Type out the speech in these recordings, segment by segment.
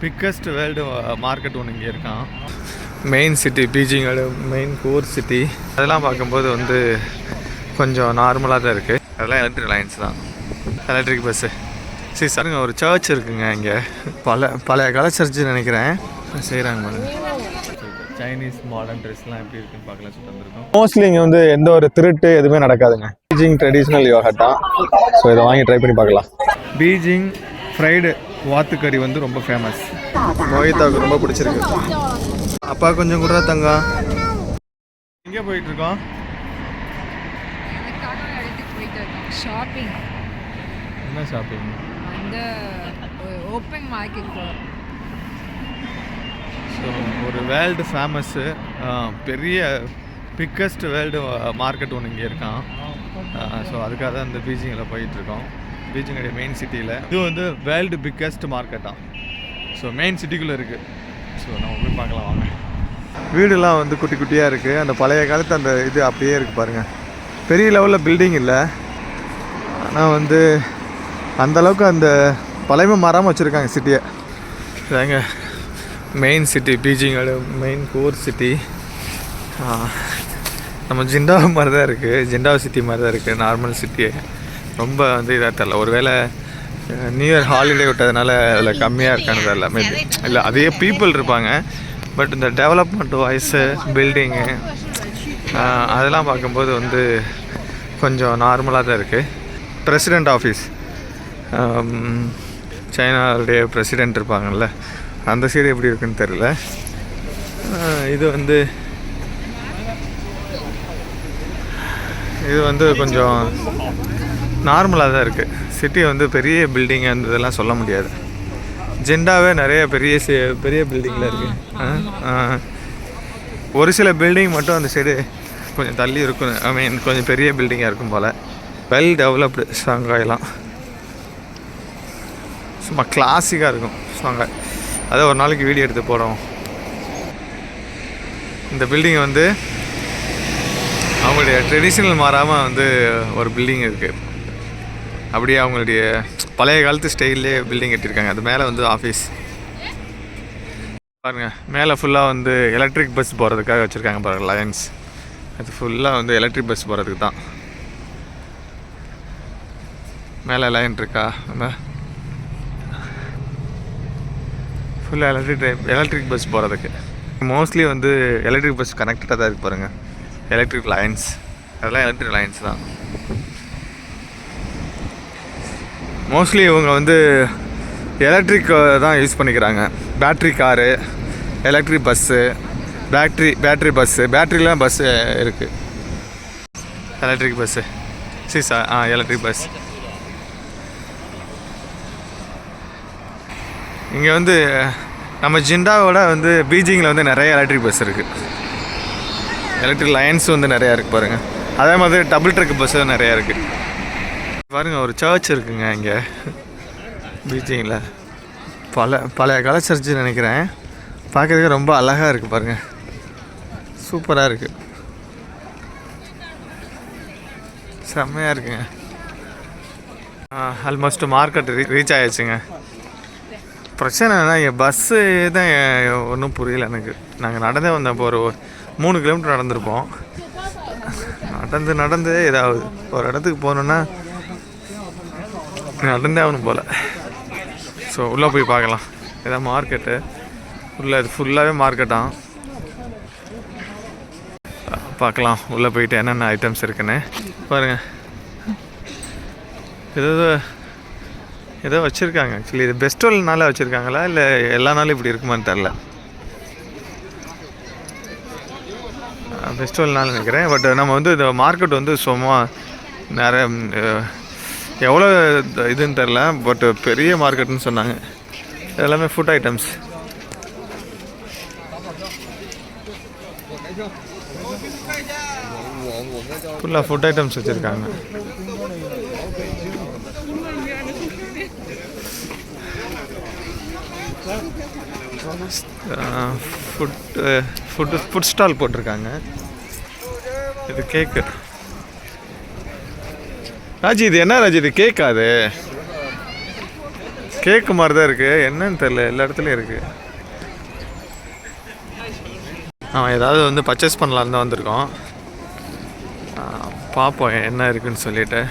Biggest world market ஒன்று இங்கே இருக்கான். மெயின் சிட்டி பீஜிங்கோட மெயின் கோர் சிட்டி. அதெல்லாம் பார்க்கும்போது வந்து கொஞ்சம் நார்மலாக தான் இருக்குது. அதெல்லாம் எலக்ட்ரிக் லைன்ஸ் தான், எலக்ட்ரிக் பஸ்ஸு. சரி சாருங்க, ஒரு சர்ச் இருக்குங்க இங்கே. பழைய கால சர்ச்சு நினைக்கிறேன். செய்கிறாங்க பாருங்க. சைனீஸ் மாடர்ன் ட்ரெஸ்லாம் எப்படி இருக்குன்னு பார்க்கலாம் சொல்லிட்டு வந்திருக்கோம். மோஸ்ட்லி இங்கே வந்து எந்த ஒரு திருட்டு எதுவுமே நடக்காதுங்க. பீஜிங் ட்ரெடிஷ்னல் யோகட்டா. ஸோ இதை வாங்கி ட்ரை பண்ணி பார்க்கலாம். பீஜிங் ஃப்ரைடு வாத்துக்கறி வந்து ரொம்ப ஃபேமஸ். மோஹிதாவுக்கு ரொம்ப பிடிச்சிருக்கு. அப்பா கொஞ்சம் கூட தங்க. எங்கே போயிட்டு இருக்கோம்? ஷாப்பிங். என்ன ஷாப்பிங்? அந்த ஓப்பன் மார்க்கெட். ஸோ ஒரு வேர்ல்டு ஃபேமஸ்ஸு பெரிய பிக்கஸ்ட் வேர்ல்டு மார்க்கெட் ஒன்று இங்கே இருக்கான். ஸோ அதுக்காக தான் இந்த பீஜிங்கில் போயிட்டுருக்கோம். பீஜிங்கோடைய மெயின் சிட்டியில் இது வந்து வேர்ல்டு பிக்கஸ்ட் மார்க்கெட்டாக. ஸோ மெயின் சிட்டிக்குள்ளே இருக்குது. ஸோ நம்ம போய் பார்க்கலாம் வாங்க. வீடுலாம் வந்து குட்டி குட்டியாக இருக்குது. அந்த பழைய காலத்து அந்த இது அப்படியே இருக்குது பாருங்கள். பெரிய லெவலில் பில்டிங் இல்லை, ஆனால் வந்து அந்தளவுக்கு அந்த பழைமை மாறாமல் வச்சுருக்காங்க சிட்டியை. இதாங்க மெயின் சிட்டி, பீஜிங்கோட மெயின் கோர் சிட்டி. நம்ம ஜிண்டாவ் மாதிரி தான் இருக்குது, ஜிண்டாவ் சிட்டி மாதிரி தான் இருக்குது. நார்மல் சிட்டியே ரொம்ப வந்து இதாக தெரில. ஒரு வேளை நியூ இயர் ஹாலிடே விட்டதுனால அதில் கம்மியாக இருக்கான்னு தெரில. மேபி இல்லை, அதே பீப்புள் இருப்பாங்க. பட் இந்த டெவலப்மெண்ட் வாய்ஸு பில்டிங்கு அதெல்லாம் பார்க்கும்போது வந்து கொஞ்சம் நார்மலாக தான் இருக்குது. பிரசிடெண்ட் ஆஃபீஸ், சைனாவுடைய பிரசிடெண்ட் இருப்பாங்கள்ல, அந்த சைடு எப்படி இருக்குன்னு தெரில. இது வந்து கொஞ்சம் நார்மலாக தான் இருக்குது. சிட்டி வந்து பெரிய பில்டிங் அந்த இதெல்லாம் சொல்ல முடியாது. ஜெண்டாவே நிறைய பெரிய பில்டிங்கில் இருக்குது. ஒரு சில பில்டிங் மட்டும் அந்த சைடு கொஞ்சம் தள்ளி இருக்கும். ஐ மீன் கொஞ்சம் பெரிய பில்டிங்காக இருக்கும் போல். வெல் டெவலப்டு ஷாங்காயெல்லாம் சும்மா கிளாசிக்காக இருக்கும் ஷாங்காய். அதை ஒரு நாளைக்கு வீடியோ எடுத்து போகிறோம். இந்த பில்டிங் வந்து அவங்களுடைய ட்ரெடிஷ்னல் மாறாமல் வந்து ஒரு பில்டிங் இருக்குது. அப்படியே அவங்களுடைய பழைய காலத்து ஸ்டைல்லே பில்டிங் கட்டியிருக்காங்க. அது மேலே வந்து ஆஃபீஸ் பாருங்கள். மேலே ஃபுல்லாக வந்து எலக்ட்ரிக் பஸ் போகிறதுக்காக வச்சுருக்காங்க பாருங்கள், லைன்ஸ். அது ஃபுல்லாக வந்து எலக்ட்ரிக் பஸ் போகிறதுக்கு தான். மேலே லைன் இருக்கா? நம்ம ஃபுல்லாக எலக்ட்ரிக் பஸ் போகிறதுக்கு. மோஸ்ட்லி வந்து எலக்ட்ரிக் பஸ் கனெக்டடாக தான் இருக்குது பாருங்கள். எலக்ட்ரிக் லைன்ஸ், அதெல்லாம் எலக்ட்ரிக் லைன்ஸ் தான். மோஸ்ட்லி இவங்க வந்து எலக்ட்ரிக் தான் யூஸ் பண்ணிக்கிறாங்க. Battery car, electric bus, battery bus, பேட்ரிலாம் பஸ்ஸு இருக்குது. Electric bus electric bus. இங்கே வந்து நம்ம ஜிண்டாவோட வந்து பீஜிங்கில் வந்து நிறைய எலக்ட்ரிக் பஸ் இருக்குது. எலக்ட்ரிக் லைன்ஸ் வந்து நிறையா இருக்குது பாருங்கள். அதே மாதிரி டபுள் ட்ரக் பஸ்ஸும் நிறையா இருக்குது பாருங்கள். ஒரு சர்ச் இருக்குங்க இங்கே பீஜிங்கில். பழைய கால சர்ச்சு நினைக்கிறேன். பார்க்குறதுக்கு ரொம்ப அழகாக இருக்குது பாருங்கள், சூப்பராக இருக்குது, செம்மையாக இருக்குங்க. ஆல்மோஸ்ட் மார்க்கெட் ரீச் ஆகிடுச்சுங்க. பிரச்சனை என்ன, இங்கே பஸ்ஸு தான் ஒன்றும் புரியல எனக்கு. நாங்கள் நடந்தே வந்தோம். இப்போ ஒரு 3 கிலோமீட்டர் நடந்திருப்போம். நடந்து ஏதாவது ஒரு இடத்துக்கு போகணுன்னா நடந்தே ஆகணும் போல். ஸோ உள்ளே போய் பார்க்கலாம். இதான் மார்க்கெட்டு. உள்ளே இது ஃபுல்லாகவே மார்க்கெட்டாக பார்க்கலாம். உள்ளே போயிட்டு என்னென்ன ஐட்டம்ஸ் இருக்குன்னு பாருங்கள். ஏதோ வச்சுருக்காங்க. ஆக்சுவலி இது பெஸ்டிவல்னால வச்சுருக்காங்களா இல்லை எல்லா நாளும் இப்படி இருக்குமான்னு தெரில. ஃபெஸ்டிவல்னால நினைக்கிறேன். பட் நம்ம வந்து இந்த மார்க்கெட் வந்து சும்மா நிறைய எவ்வளோ இதுன்னு தெரில, பட் பெரிய மார்க்கெட்டுன்னு சொன்னாங்க. எல்லாமே ஃபுட் ஐட்டம்ஸ். ஃபுல்லாக ஃபுட் ஐட்டம்ஸ் வச்சுருக்காங்க. ஃபுட் ஸ்டால் போட்டிருக்காங்க. இது கேக்கு. ராஜி இது என்ன ராஜி, இது கேக்கா? அது கேக்கு மாதிரி தான் இருக்குது, என்னன்னு தெரில, எல்லா இடத்துலையும் இருக்குது. ஏதாவது வந்து பர்ச்சேஸ் பண்ணலான்னு தான் வந்திருக்கோம். பார்ப்போம் என்ன இருக்குன்னு சொல்லிட்டு.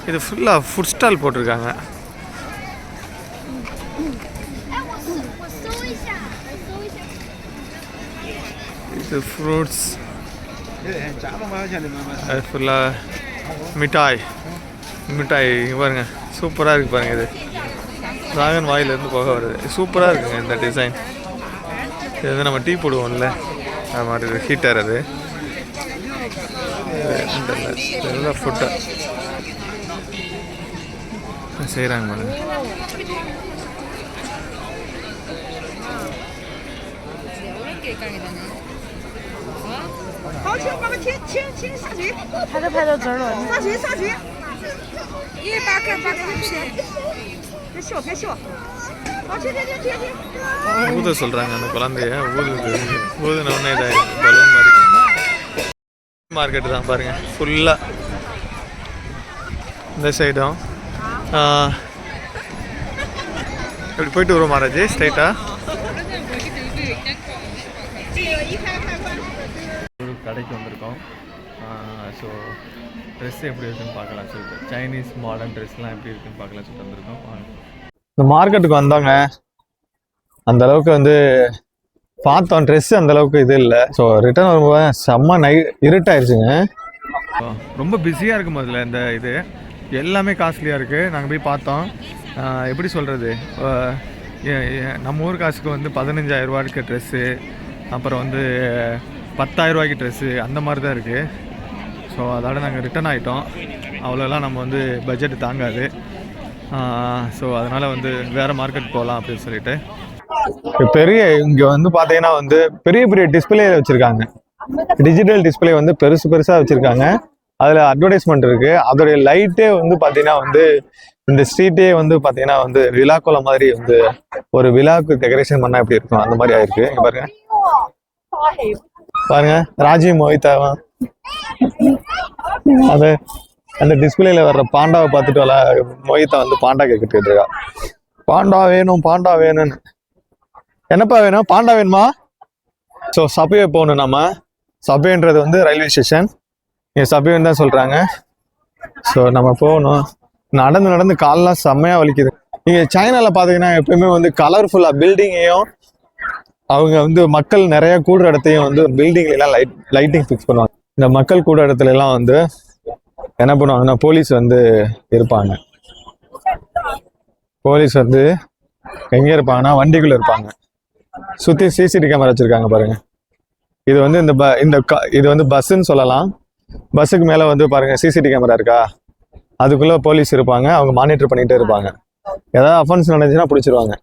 இது ஃபுல்லாக ஃபுட் ஸ்டால் போட்டிருக்காங்க. இது ஃப்ரூட்ஸ், அது ஃபுல்லாக மிட்டாய் இங்கே பாருங்கள், சூப்பராக இருக்குது பாருங்கள். இது டிராகன் வாயிலேருந்து போக வருது, சூப்பராக இருக்குங்க இந்த டிசைன். இது வந்து நம்ம டீ போடுவோம்ல அது மாதிரி ஹீட்டர். அது இதெல்லாம் ஃபுட்டு செய்கிறாங்க பாருங்க. ஊத சொல்கிறாங்க அந்த குழந்தைய, ஊதுனோடனே இதாகிடும் பலூன் மாதிரி. மார்க்கெட்டு தான் பாருங்கள் ஃபுல்லாக. இந்த சைடும் இப்படி போயிட்டு வருவோம் மகாராஜ் ஸ்ட்ரைட்டாக. கடைக்கு வந்திருக்கோம். ஸோ ட்ரெஸ் எப்படி இருக்குன்னு பார்க்கலாம் சொல்லிட்டு, சைனீஸ் மாடர்ன் ட்ரெஸ்லாம் எப்படி இருக்குன்னு பார்க்கலாம் சொல்லிட்டு வந்திருக்கோம். இந்த மார்க்கெட்டுக்கு வந்தோங்க, அந்த அளவுக்கு வந்து பார்த்தோம், ட்ரெஸ் அந்த அளவுக்கு இது இல்லை. ஸோ ரிட்டர்ன் வரும்போது செம்ம இருட்டாயிருச்சுங்க. ரொம்ப பிஸியாக இருக்கும் அதில். இந்த இது எல்லாமே காஸ்ட்லியாக இருக்குது. நாங்கள் போய் பார்த்தோம், எப்படி சொல்கிறது, நம்ம ஊர் காசுக்கு வந்து 15,000 ரூபாய்க்கு ட்ரெஸ்ஸு, அப்புறம் வந்து 10,000 ரூபாய்க்கு ட்ரெஸ்ஸு, அந்த மாதிரி தான் இருக்குது. ஸோ அதோட நாங்கள் ரிட்டர்ன் ஆகிட்டோம். அவ்வளோலாம் நம்ம வந்து பட்ஜெட் தாங்காது. ஸோ அதனால் வந்து வேறு மார்க்கெட் போகலாம் அப்படின்னு சொல்லிட்டு. பெரிய இங்கே வந்து பார்த்தீங்கன்னா வந்து பெரிய பெரிய டிஸ்பிளே வச்சுருக்காங்க. டிஜிட்டல் டிஸ்பிளே வந்து பெருசாக வச்சுருக்காங்க. அதில் அட்வர்டைஸ்மெண்ட் இருக்குது. அதோடைய லைட்டே வந்து பார்த்தீங்கன்னா வந்து இந்த ஸ்ட்ரீட்டே வந்து பார்த்தீங்கன்னா வந்து விழாக்கோலம் மாதிரி வந்து ஒரு விழாவுக்கு டெக்கரேஷன் பண்ணால் எப்படி இருக்கும் அந்த மாதிரி ஆயிருக்கு. இங்கே பாருங்க பாருங்க, ராஜீவ் மோஹிதா. அது அந்த டிஸ்பிளேல வர்ற பாண்டாவை பார்த்துட்டு மோஹிதா வந்து பாண்டா கேட்டுட்டு இருக்கா. பாண்டா வேணும்னு. என்னப்பா வேணும்? பாண்டா வேணுமா? ஸோ சபையை போகணும். நம்ம சபைன்றது வந்து ரயில்வே ஸ்டேஷன், இங்கே சபைன்னு தான் சொல்கிறாங்க. ஸோ நம்ம போகணும். நடந்து காலெலாம் செம்மையாக வலிக்குது. நீங்கள் சைனாவில் பார்த்தீங்கன்னா எப்பயுமே வந்து கலர்ஃபுல்லாக பில்டிங்கையும் அவங்க வந்து மக்கள் நிறைய கூடுற இடத்தையும் வந்து பில்டிங்லாம் லைட்டிங் ஃபிக்ஸ் பண்ணுவாங்க. இந்த மக்கள் கூடுற இடத்துல எல்லாம் வந்து என்ன பண்ணுவாங்கன்னா போலீஸ் வந்து இருப்பாங்க. போலீஸ் வந்து எங்கே இருப்பாங்கன்னா வண்டிக்குள்ளே இருப்பாங்க. சுற்றி சிசிடிவி கேமரா வச்சுருக்காங்க பாருங்கள். இது வந்து இது வந்து பஸ்ஸுன்னு சொல்லலாம். பஸ்ஸுக்கு மேலே வந்து பாருங்கள் சிசிடிவி கேமரா இருக்கா, அதுக்குள்ளே போலீஸ் இருப்பாங்க. அவங்க மானிட்டர் பண்ணிகிட்டே இருப்பாங்க. ஏதாவது அஃபென்ஸ் நடந்துச்சுன்னா பிடிச்சிருவாங்க.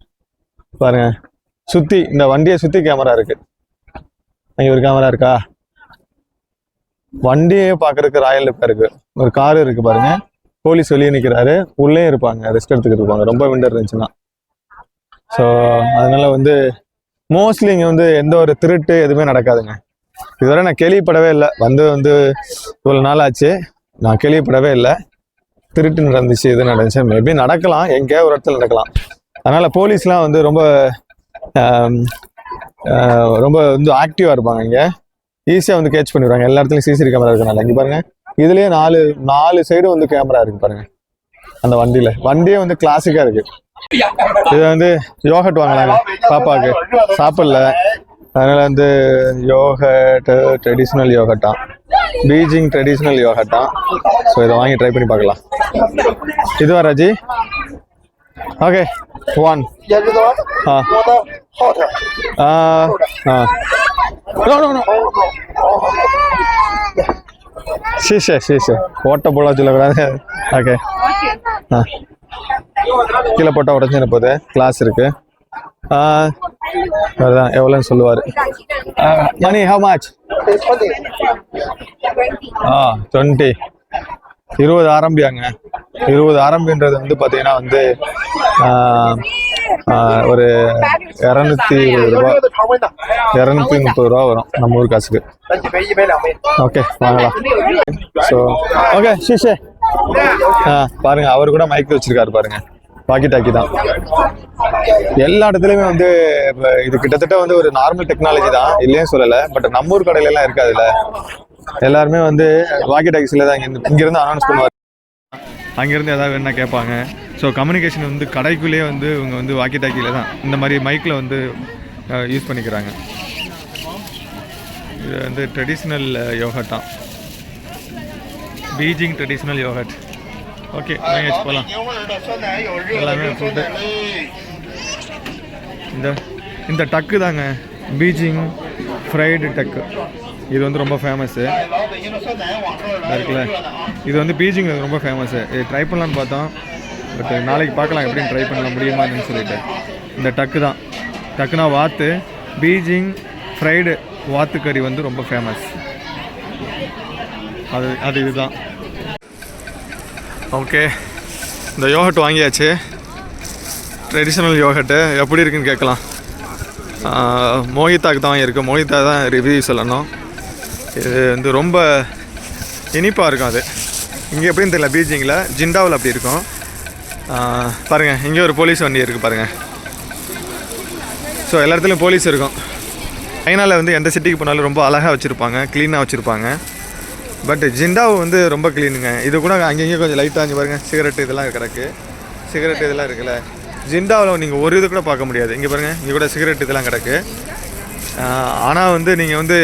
பாருங்கள், சுற்றி இந்த வண்டியை சுற்றி கேமரா இருக்குது. அங்கே ஒரு கேமரா இருக்கா. வண்டியே பார்க்கறதுக்கு ராயல் லுக்காக இருக்குது. ஒரு காரு இருக்குது பாருங்கள். போலீஸ் வெளியே நிற்கிறாரு, உள்ளே இருப்பாங்க, ரெஸ்ட் எடுத்துக்கிட்டு இருப்பாங்க ரொம்ப விண்டர் இருந்துச்சுன்னா. ஸோ அதனால வந்து மோஸ்ட்லி இங்கே வந்து எந்த ஒரு திருட்டு எதுவுமே நடக்காதுங்க. இதுவரை நான் கேள்விப்படவே இல்லை. வந்து இவ்வளோ நாள் ஆச்சு, நான் கேள்விப்படவே இல்லை திருட்டு நடந்துச்சு, இது நடந்துச்சு. மேபி நடக்கலாம், எங்கேயாவது ஒரு இடத்துல நடக்கலாம். அதனால் போலீஸ்லாம் வந்து ரொம்ப வந்து ஆக்டிவாக இருப்பாங்க. இங்கே ஈஸியாக வந்து கேட்ச் பண்ணிடுவாங்க. எல்லா இடத்துலையும் சிசிடிவி கேமரா இருக்கனால. இங்கே பாருங்கள், இதுலேயே நாலு சைடும் வந்து கேமரா இருக்குது பாருங்கள். அந்த வண்டியே வந்து கிளாசிக்காக இருக்குது. இது வந்து யோகட் வாங்கலாங்க பாப்பாவுக்கு, சாப்பிடல. அதனால வந்து ட்ரெடிஷ்னல் யோகட்டான், பீஜிங் ட்ரெடிஷ்னல் யோகட்டான். ஸோ இதை வாங்கி ட்ரை பண்ணி பார்க்கலாம். இதுவா ராஜி? ஓகே, 1. சீசே ஓட்ட போட சொல்லக்கூடாது. ஓகே, கீழே போட்டால் உடஞ்சின போது கிளாஸ் இருக்கு. அதுதான் எவ்வளோன்னு சொல்லுவார். மணி ஹவ் மச்? 20. 20 ஆரம்பியாங்க. 20 ஆரம்பின்றது வந்து பார்த்தீங்கன்னா வந்து ஒரு 220 ரூபா 230 ரூபா வரும் நம்ம ஊர் காசுக்கு. ஓகே, வாங்கலாம். ஸோ ஓகே, ஷீஷே பாருங்க, அவர் கூட மைக் வச்சிருக்காரு பாருங்க. வாக்கி டாக்கி தான் எல்லா இடத்துலையுமே வந்து இப்போ இது கிட்டத்தட்ட வந்து ஒரு நார்மல் டெக்னாலஜி தான், இல்லைன்னு சொல்லலை. பட் நம்ம ஊர் கடையில எல்லாம் இருக்காதுல்ல, எல்லாருமே வந்து வாக்கி டாக்கிஸில் தான் இங்கேருந்து அனௌன்ஸ் பண்ணுவாங்க, அங்கேருந்து ஏதாவது வேணா கேட்பாங்க. ஸோ கம்யூனிகேஷன் வந்து கடைக்குள்ளேயே வந்து இவங்க வந்து வாக்கி டாக்கியில் தான் இந்த மாதிரி மைக்கில் வந்து யூஸ் பண்ணிக்கிறாங்க. இது வந்து ட்ரெடிஷ்னல் யோகட் தான், பீஜிங் ட்ரெடிஷ்னல் யோகட். ஓகே வாங்கியாச்சு போகலாம். எல்லாமே ஃபுட்டு. இந்த டக்கு தாங்க, பீஜிங் ஃப்ரைடு டக்கு. இது வந்து ரொம்ப ஃபேமஸ்ஸு இருக்குல்ல. இது வந்து பீஜிங் ரொம்ப ஃபேமஸ்ஸு. இது ட்ரை பண்ணலான்னு பார்த்தோம், பட் நாளைக்கு பார்க்கலாம் எப்படின்னு ட்ரை பண்ணலாம் முடியுமான்னு சொல்லிட்டு. இந்த டக்கு தான், டக்குனா வாத்து. பீஜிங் ஃப்ரைடு வாத்து கறி வந்து ரொம்ப ஃபேமஸ். அது இதுதான். ஓகே, இந்த யோகட் வாங்கியாச்சு, ட்ரெடிஷ்னல் யோகட்டு. எப்படி இருக்குன்னு கேட்கலாம். மோஹிதாக்கு தான் வாங்கியிருக்கு, மோஹிதா தான் ரிவ்யூ சொல்லணும். இது வந்து ரொம்ப இனிப்பாக இருக்கும். அது இங்கே எப்படின்னு தெரியல, பீஜிங்கில். ஜிண்டாவில் அப்படி இருக்கும். பாருங்கள், இங்கே ஒரு போலீஸ் வண்டி இருக்குது பாருங்கள். ஸோ எல்லா இடத்துலையும் போலீஸ் இருக்கும். சைனாவில் வந்து எந்த சிட்டிக்கு போனாலும் ரொம்ப அழகாக வச்சுருப்பாங்க, க்ளீனாக வச்சுருப்பாங்க. பட் ஜிண்டாவை வந்து ரொம்ப க்ளீனுங்க. இது கூட அங்கங்கே கொஞ்சம் லைட்டாக அஞ்சு பாருங்கள், சிகரெட்டு இதெல்லாம் கிடக்கு. சிகரெட்டு இதெல்லாம் இருக்குல்ல, ஜிண்டாவில் நீங்கள் ஒரு இது கூட பார்க்க முடியாது. இங்கே பாருங்கள், இங்கே கூட சிகரெட் இதெல்லாம் கிடக்கு. ஆனால் வந்து நீங்கள் வந்து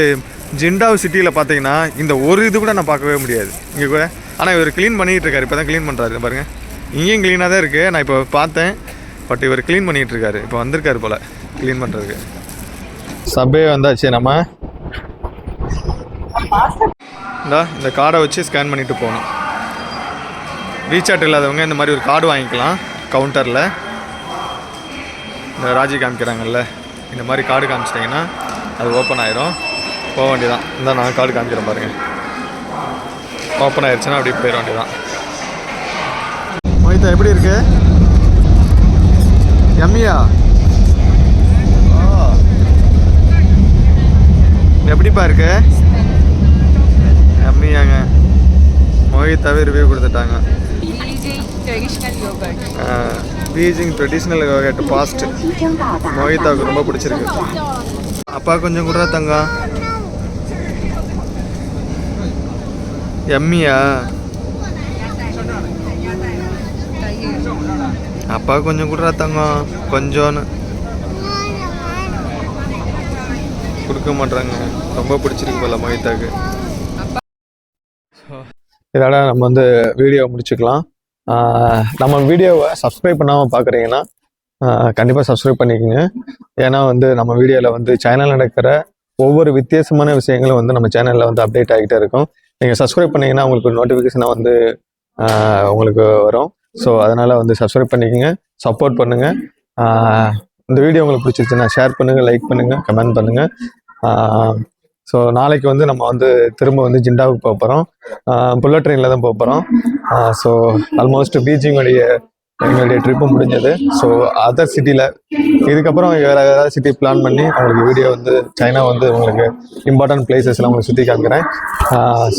ஜிண்டாவ் சிட்டியில் பார்த்தீங்கன்னா இந்த ஒரு இது கூட நான் பார்க்கவே முடியாது இங்கே கூட. ஆனால் இவர் க்ளீன் பண்ணிகிட்டு இருக்காரு, இப்போ தான் க்ளீன் பண்ணுறாரு பாருங்கள். இங்கேயும் க்ளீனாக தான் இருக்குது, நான் இப்போ பார்த்தேன். பட் இவர் க்ளீன் பண்ணிகிட்டு இருக்காரு, இப்போ வந்திருக்காரு போல் க்ளீன் பண்ணுறதுக்கு. சபே வந்தாச்சு. நம்ம இந்த கார்டை வச்சு ஸ்கேன் பண்ணிவிட்டு போகணும். ரீசார்ட் இல்லாதவங்க இந்த மாதிரி ஒரு கார்டு வாங்கிக்கலாம் கவுண்டரில். இந்த ராஜி காமிக்கிறாங்கல்ல, இந்த மாதிரி கார்டு காமிச்சிட்டிங்கன்னா அது ஓப்பன் ஆயிரும், போக வேண்டியதான். இந்த நான் கார்டு காமிக்கிறேன் பாருங்கள். ஓப்பன் ஆயிடுச்சுன்னா அப்படியே போயிட வேண்டியதான். மோஹிதா எப்படி இருக்கு? எம்மியா? எப்படிப்பா இருக்கு? எம்மியாங்க. மோஹிதாவே ரிவ்யூ கொடுத்துட்டாங்க. பீஜிங் ட்ரெடிஷ்னல் யோகட் பாஸ்ட் மோஹிதாவுக்கு ரொம்ப பிடிச்சிருக்கு. அப்பா கொஞ்சம் கூட தங்கம். எம்மியா? அப்பா கொஞ்சம் கூட தங்கம், கொஞ்சோன்னு கொடுக்க மாட்டாங்க. ரொம்ப பிடிச்சிருக்கு போல மோஹிதாவுக்கு. இதோட நம்ம வந்து வீடியோ முடிச்சுக்கலாம். நம்ம வீடியோவை சப்ஸ்கிரைப் பண்ணாமல் பார்க்குறீங்கன்னா கண்டிப்பாக சப்ஸ்கிரைப் பண்ணிக்கோங்க. ஏன்னா வந்து நம்ம வீடியோவில் வந்து சேனல் நடக்கிற ஒவ்வொரு வித்தியாசமான விஷயங்களும் வந்து நம்ம சேனலில் வந்து அப்டேட் ஆகிட்டே இருக்கும். நீங்கள் சப்ஸ்கிரைப் பண்ணிங்கன்னா உங்களுக்கு நோட்டிஃபிகேஷனாக வந்து உங்களுக்கு வரும். ஸோ அதனால் வந்து சப்ஸ்கிரைப் பண்ணிக்கோங்க, சப்போர்ட் பண்ணுங்கள். இந்த வீடியோ உங்களுக்கு பிடிச்சிருச்சுன்னா ஷேர் பண்ணுங்கள், லைக் பண்ணுங்கள், கமெண்ட் பண்ணுங்கள். ஸோ நாளைக்கு வந்து நம்ம வந்து திரும்ப வந்து ஜிண்டாவுக்கு போக போகிறோம். புல்லட் ட்ரெயினில் தான் போக போகிறோம். ஸோ ஆல்மோஸ்ட் பீஜிங்கோடைய எங்களுடைய ட்ரிப்பு முடிஞ்சது. ஸோ அதர் சிட்டியில் இதுக்கப்புறம் வேறு ஏதாவது சிட்டி பிளான் பண்ணி உங்களுக்கு வீடியோ வந்து சைனா வந்து உங்களுக்கு இம்பார்ட்டன்ட் பிளேசஸ்லாம் உங்களுக்கு சுற்றி காமிக்கிறேன்.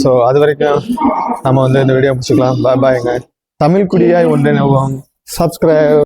ஸோ அது வரைக்கும் நம்ம வந்து இந்த வீடியோ முடிச்சுக்கலாம். பாய்ங்க. தமிழ் குடியாய் ஒன்றிணைவோம். சப்ஸ்கிரைப்.